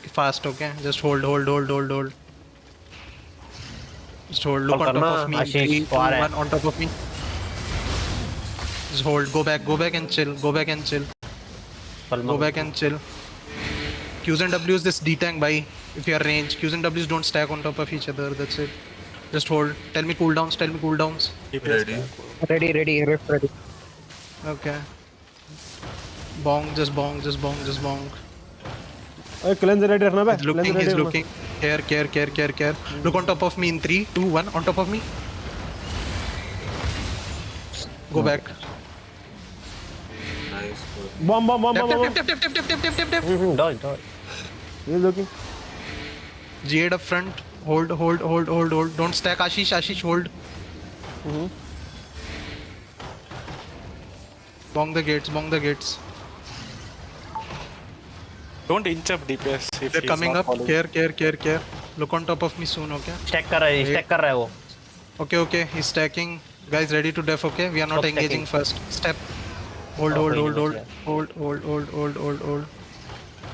fast, okay? Just hold. Just hold. Look on top of me. आशीष, 3, 2, वो आ रहा है। 1 on top of me. Just hold. Go back and chill. Go back and chill. Qs and Ws this D-tank by if you are range. Qs and Ws don't stack on top of each other. That's it. Just hold. Tell me cooldowns. Ready. Ready, rift ready. Okay. Bong. Cleanse ready रखना बे। He's looking. Care. Look on top of me in 3, 2, 1. On top of me. Go back. Nice. Bomb Def. Dodge He's looking. G8 up front. Hold. Don't stack. Ashish, hold. Bong the gates. Don't inch up DPS if They're he's coming not up. following. Care. Look on top of me soon, okay? Stack कर रहा है वो। Okay. He's stacking. Guys, ready to def, okay? We are not Stop engaging stacking. first. Step. Hold.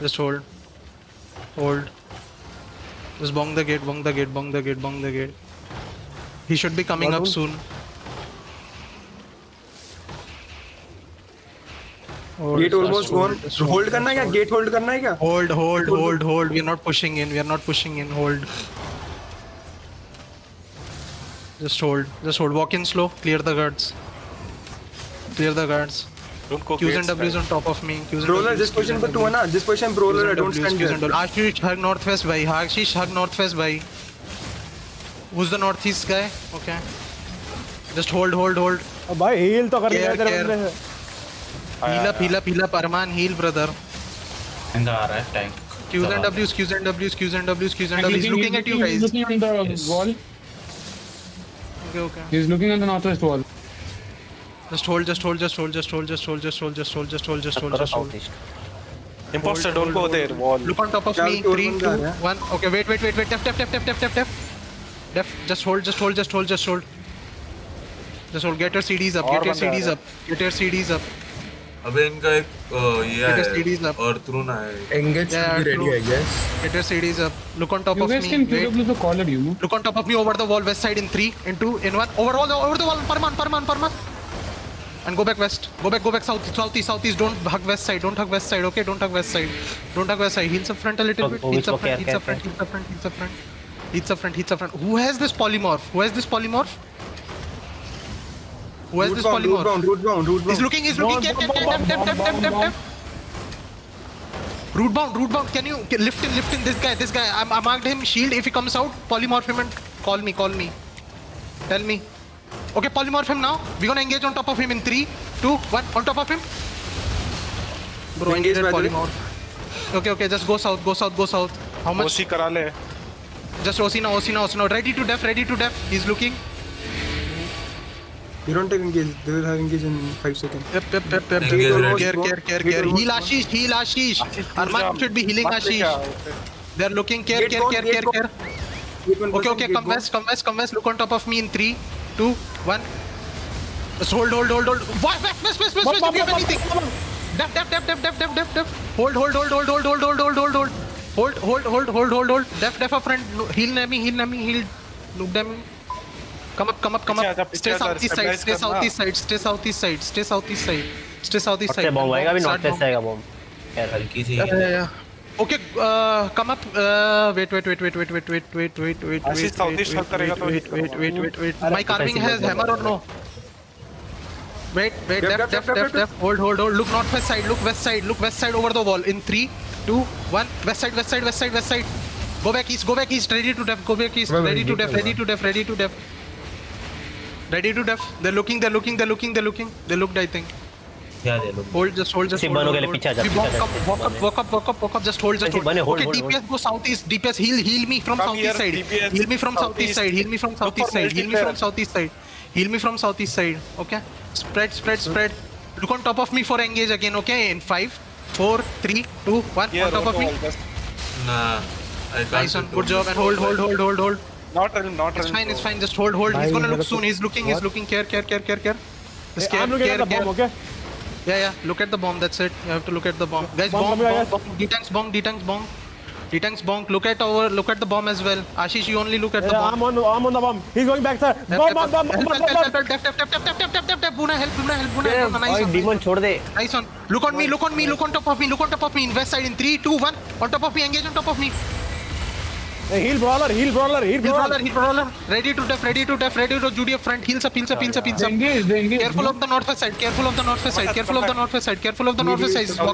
Just hold. Just bong the gate. He should be coming up soon. Gate almost gone. Hold करना है क्या? Gate hold करना है क्या? Hold. We are not pushing in. Hold. Just hold. Walk in slow. Clear the guards. Don't go Qs and gates, Ws right? on top of me. Brawler जिस position पर तू है ना, जिस position brawler है, don't stand there. Ashish, hug northwest by. Who's the northeast guy? Okay. Just hold. अब भाई heal तो करने Care, तेरे care. बंदे से। Heal up. Arman, heal, brother. And आ रहा है tank. Qs and Ws. He's looking at you guys. He's looking on the Yes. wall. Okay. He's looking on the northwest wall. Just hold. South east. Imposter, don't go there. Wall. Look on top of Chal, me. two 3, banda 2, hai. 1. Okay, wait. Def. Just hold. Get your CDs up. अबे इनका एक ये Get your CDs है up. अर्थरून है। Engage Yeah, should be ready, true. I guess. Get your CDs up. Look on top You of guys me. can Wait. QW the collar, you know. Look on top of me over the wall, west side in 3, in 2, in 1. Over the wall. Parman. And go back west. Go back southeast. Don't hug west side. Okay? Don't hug west side. Heals up front a little bit. Heals up front. Who has this polymorph? Root bound. He's looking. Def. Root bound. Can you lift in this guy? I marked him. Shield. If he comes out, polymorph him and call me. Tell me. Okay, polymorph him now. We're gonna engage on top of him in 3, 2, 1. On top of him. Bro, Engage engage by the way. polymorph. Okay. Just go south. How much? OC करा ले. Just OC now. Ready to def. He's looking. You don't take engage. They will have engage in 5 seconds. Yep. Engage ready. Care. Heal Ashish. Arman should be healing Ashish. They're looking. Care. Gate one, Okay. gate Come one. west. Look on top of me in 3, 2, 1. Just hold. West. If you have anything. Def. Hold. Def up front. Heal Nami. Look them. Come up. Stay southeast side. Bomb आएगा अभी north west आएगा bomb. हल्की सी Yeah. Okay, come up. Wait. Ashish southeast help करेगा तो Wait. My carving has hammer or no? Wait. Def. Hold. Look northwest side. Look west side over the wall. In 3, 2, 1. West side. Go back east. Ready to def. Go back east. Ready to def. They're looking. They looked, I think. क्या दे लो Hold. किसी बनो के लिए पीछे आ जा, We पीछे आ जा, walk up. Just hold. किसी बने, hold, Okay, hold, DPS go southeast. DPS heal me from Come southeast here, side. DPS Heal me from southeast side. Look for Okay. Spread. Look on top of me for engage again. Okay. In 5, 4, 3, 2, 1. here On top of me. Nah, I can't. Nice one. Good job. And hold. not running. It's fine. Just hold. He's gonna look soon. He's looking. Care. Just I'm looking at the bomb, okay? Yeah. Look at the bomb. That's it. You have to look at the bomb. Guys, Bomb bomb. coming, guys. D-tanks bomb. D-Tanks bonk. Look at the bomb as well. Ashish, you only look at the Yeah, bomb. I'm on the bomb. He's going back, sir. Bomb. Help. Def. Buna, help. Nice one. demon छोड़ दे Nice one. Look on me. Look on top of me. In west side in 3, 2, 1. On top of me. Engage on top of me. Hey, heal brawler. Heal brawler. Ready to def. Ready to Judy up front. Heals up. They engage. Careful of the northwest side. Careful of the northwest side.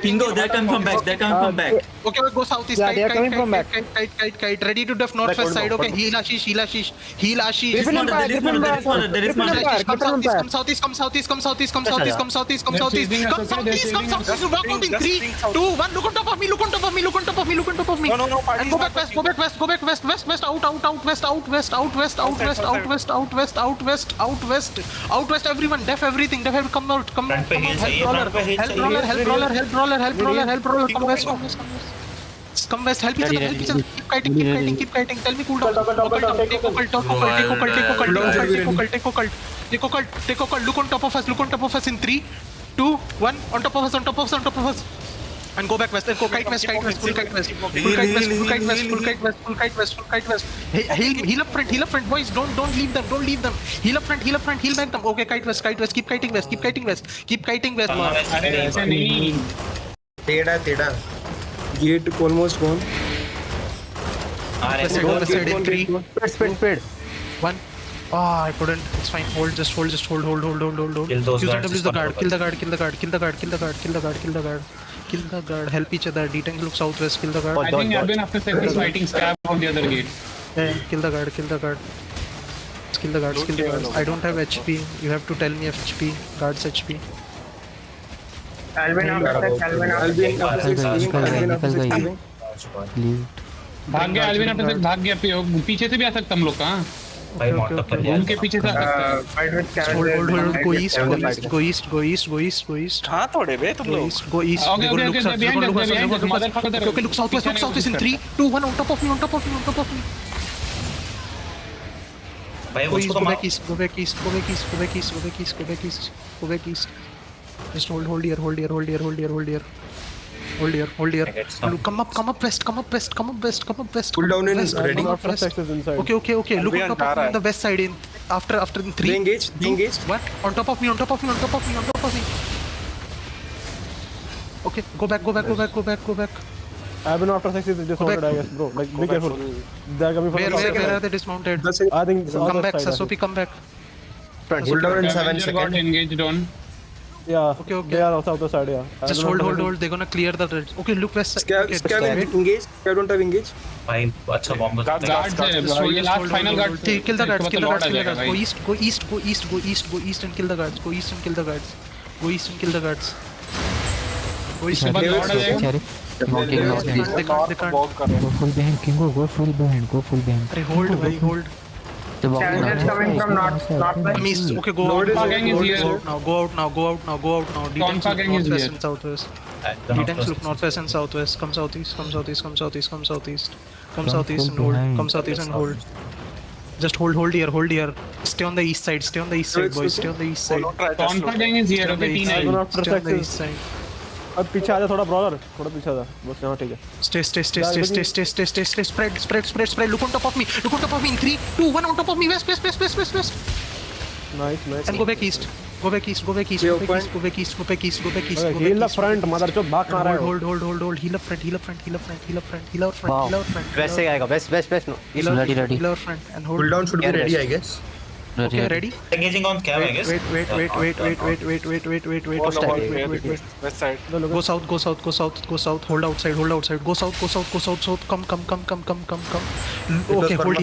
Pingo, they're coming from back. They're coming from back. Okay, go southeast. Yeah, they are coming from back. Kite. Ready to def northwest side. Okay, heal Ashish. Heal Ashish. There is one. Come southeast. Come southeast. Walk out in 3, 2, 1. Look on top of me. No. And go back west. Out west. Everyone. Def everything. Come out. Come Front पे out. heal चाहिए, Help front पे heal चाहिए. roller. Come west. Help each other. Keep kiting. Tell me cool down. Take occult. Look on top of us in 3, 2, 1. On top of us. And go back west. Go kite west. Full kite west. Heal up front. Boys, don't leave them. Heal up front. Heal back them. Okay, kite west. Keep kiting west. अरे ऐसे नहीं. Teda. Gate almost gone. West side in 3, speed 1. I couldn't. It's fine. Just hold. Kill those Use guards. Use the guard. Kill the guard. Help each other. D-Tank look southwest. Kill the guard. I think Alvin after second is fighting scab on the other gate. Yeah, kill the guard. Kill the guards. I don't have HP. You have to tell me HP. Guards HP. Alvin after भाग गया Alvin after second भाग गया. पीछे से भी आ सकता हम लोग का. हाँ. भाई मॉन्ट अप कर दिया. घूम के पीछे से आ सकता है. Hold. Go east. हाँ थोड़े बे तुम लोग. Go east. Okay, behind us, motherfucker. Okay, look southwest in 3, 2, 1. On top of me. भाई Go उसको east. Go back east. Just hold here. Look, come up west. Pull down in ready. Northwest. inside. Okay. Look on top of me on the west side in after in 3. They engage. What? On top of me. Okay, go back. I've been after 6 is dismounted, I guess, bro. Like, be careful. They're coming from Where are they dismounted? I think it's Come other back, side, I Sasopi, come back. Hold down in 7 Avenger got seconds. engaged on. think. Yeah, Okay. they are also other side, yeah. Just hold. They're gonna clear the red. Okay, look west side. Okay, Scab engage. I don't have engage. भाई अच्छा bomb Guards है. ये last final guard. Kill the guards. इसके बाद तो लौट आ जाएगा Go भाई. east and kill the guards. Go east and kill the guards. इसके बाद लौट आ जाएगा. They can't. Go full behind, Kingo. Go full behind. Arey, hold. Challengers coming from Come east. Okay, go out. Tonka gang is here. Go out now. D-Tanks Tonka look gang is northwest here. and southwest. D-Tanks look northwest and southwest. Come southeast and hold. Just hold here. Stay on the east side, boys. Stay on the east side. Tonka gang is here. Okay, Stay T9. on the east side. अब पीछे आ जा थोड़ा brawler थोड़ा पीछे आ जा बस यहाँ ठीक है Stay. Spread. Look on top of me. In 3, 2, 1. On top of me. West. Nice And go back east. Go back east. Okay, heal the front mother चो भाग कहाँ रहा है Hold. Heal up front. west से आएगा west no Ready. Heal up front and hold. Pull down should be ready, I guess. Okay, ready? engaging on cab I guess. Wait. West side. Go south. Hold outside. Go south. Come. Okay, hold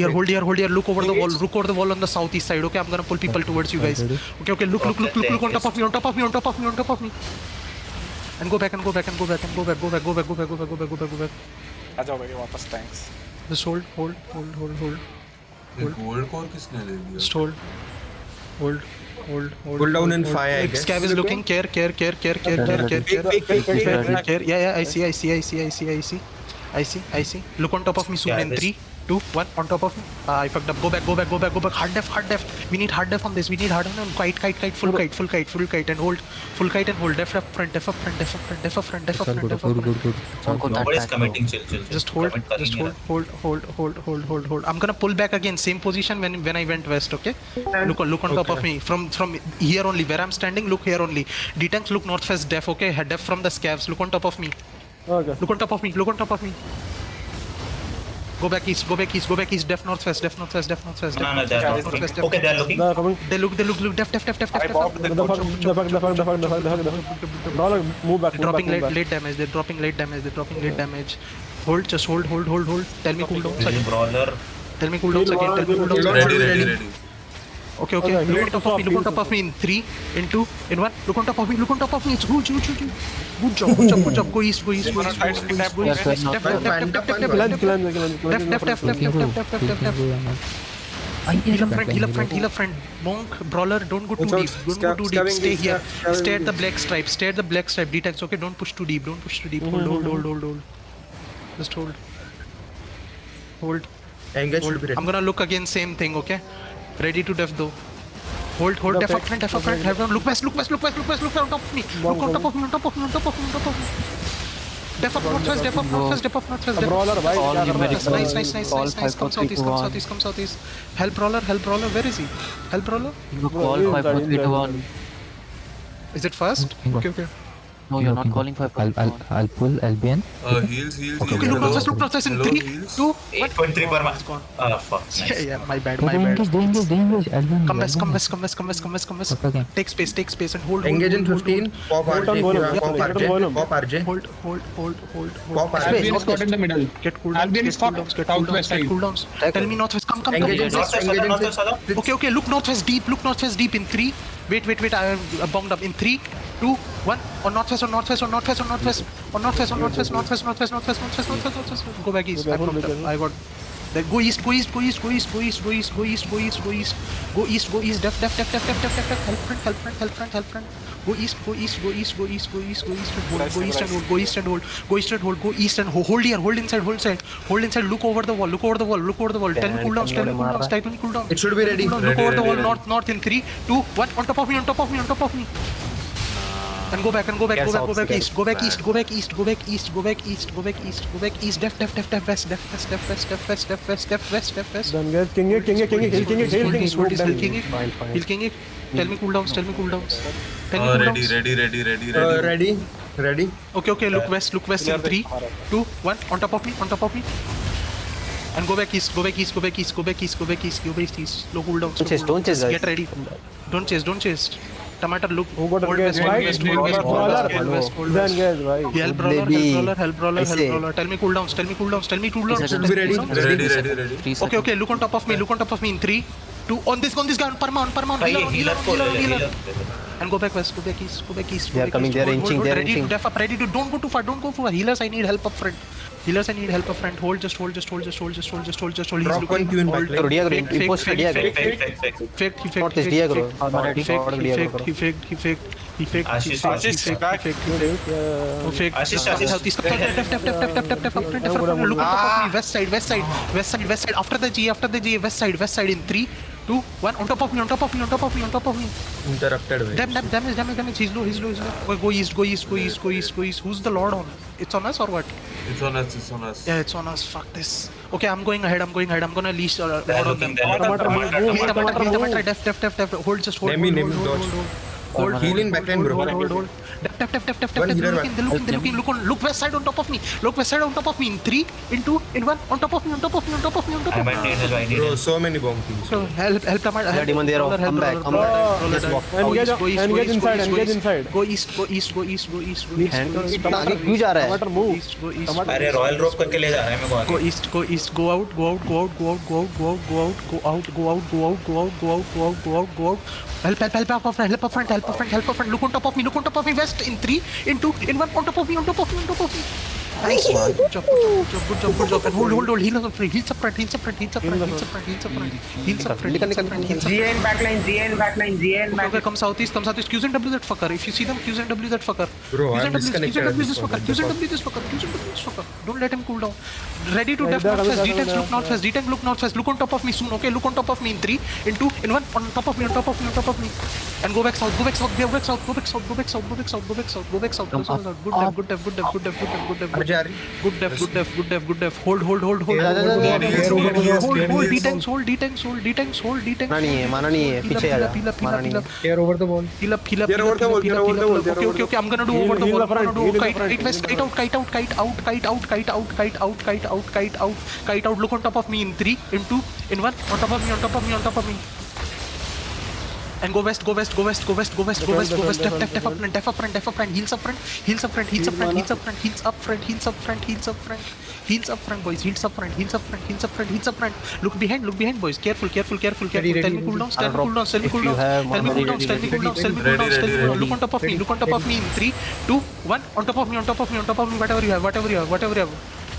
here. Look over the wall on the southeast side. Okay, I'm gonna pull people towards you guys. Okay. Look on top of me. And go back. आ जाओ भाई वापस tanks. Just hold. ये gold core किसने ले लिया? Just hold. Pull down in 5, I guess. Scav is looking. Care. Fake. Yeah. I see. Look on top of me soon in 3, 2, 1, on top of me. I fucked up. Go back. Hard def. We need hard def on this. We need hard on him. Kite. Full kite and hold. Full kite and hold. Def up front. Def up front. Nobody's committing. Chill. Just hold. Commit कर ही नहीं रहा. Hold. I'm gonna pull back again. Same position when I went west. Okay. Look on top of me. From here only. Where I'm standing. Look here only. D-tanks look northwest. Def. Okay. Head def from the scavs. Look on top of me. Okay. Look on top of me. Go back east. Def northwest. No, they are not looking. Okay, they are looking. They are coming. They look. Def. I bobbed the The fuck. Brawler, move back. Dropping move back. late damage. They're dropping late damage. Hold. Just hold. Tell me cooldowns There's a again. brawler. Tell me cooldowns again. Ready. Okay. Look on top of me in 3, in 2, in 1. Look on top of me. It's good. Good job. Go east. Cleanse. Heal up front. Monk, brawler, don't go too deep. Stay here. Stay at the black stripe. D-tanks, okay? Don't push too deep. Hold. Just hold. Engage should be ready. I'm gonna look again, same thing, okay? Ready to def though. Hold. Def up front. Have them. Look west on top of me. Look on top of me. Def up northwest. Brawler, bhai. All क्या कर रहा है? numeric Nice. Come southeast. Help brawler. Where is he? Help brawler. Call 5 4 3 2 1. Is it fast? Okay. No, you're not calling 5 4 3 2 1. I'll pull LBN. Heals. Okay, look northwest in 3, 2, 1. 8.3 per month. Fuck. Nice. Yeah, my bad. They engage. LBN. Come west. Okay. Take space and hold. Engage in 15. Pop Hold on, volume. Pop RJ. Hold. Pop RJ. Albion is caught in the middle. Get cooldowns. Albion is caught southwest side. Tell me northwest. Come. Engage in Northwest, Sada. Okay. Look northwest deep in 3. Wait. I am bombed up in 3, 2, 1. On northwest. Go back east. I got. Then go east. Go east. Def. Help front. Go east and hold. Hold here. Hold inside. Look over the wall. Tell me cooldowns. It should be ready. Look over the wall. North in 3, 2, 1. On top of me. And go back east. Go back east. Def west. Then get king it. Heal king it. Tell me cooldowns. Ready. Okay. Look west in 3, 2, 1. On top of me. And go back east. Low cooldowns. Don't chase, guys. Get ready. Don't chase. Tomato, look. Who got Hold engaged, west. right? Brawler. Then guys, bhai. Help brawler. Tell me cooldowns. Should be ready. Okay. Look on top of me in 3, 2. On this guy. On Paramount. Healer. And go back west. Go back east. They are coming. They are inching. Ready to def up. Ready to. Don't go too far. Healers, I need help up front. Hold. Just hold. He's Drop one looking. Q in back. करो दिया करो impost कर दिया करो Fake. Not this दिया करो हमारा He faked. Ashish, back. Ashish. Look on top of me. West side. After the G. West side in 3, 2, 1. On top of me. Interrupted. Damage. He's low. Go east. Who's the Lord on? It's on us or what? It's on us. Yeah, it's on us. Fuck this. Okay, I'm going ahead. I'm gonna leash Lord on them. looking, they're looking. Tomato. Def. Hold. Just hold. Name him, dodge. Hold. Healing backline, bro. Hold. Def. One healer They're looking. Look west side on top of me. In 3, in 2, in 1. On top of me. I might need help. Bro, so many bomb teams. So help Tomato. Yeah, demon there. Come back. Just walk. Engage inside. Go east. आगे क्यों जा रहा है Tomato move. अरे royal रोप करके ले जा रहा है मेरे को आगे. Go east. Go out. Help up front. Look on top of me. West in 3, in 2, in 1. On top of me. Nice man. Good job, good job, good job, good job. And hold. Heal up front, heals up front, heals up front, heals up front, heals up front, heals up front, heals up front, heals up front, heals up front. GN backline. Okay, come southeast. Qs and W that fucker. If you see them, Qs and W that fucker. Bro, Qs I'm and W disconnected this fucker. Qs and W this fucker. Don't let him cool down. Ready to def northwest. D-tanks look northwest. D-tank look northwest. Look on top of me soon. Okay, look on top of me in 3, in 2, in 1. On top of me. And go back south. Go back south. Go back south. Good def. Good def. Hold. Hold. D-tanks. माना नहीं है पीछे आ जा माना नहीं है Clear over the wall. Heal up. Okay, I'm gonna do over the wall. Kite west, kite out. Look on top of me in 3, in 2, in 1. On top of me. And go west. Def up front. Heals up front. Heals up front, boys. Heals up front. Look behind, boys. Careful. Tell me cool down. Tell me cool down. Look on top of me in 3, 2, 1. On top of me. Whatever you have.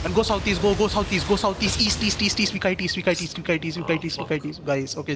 And go southeast. East. We kite east. Guys, okay.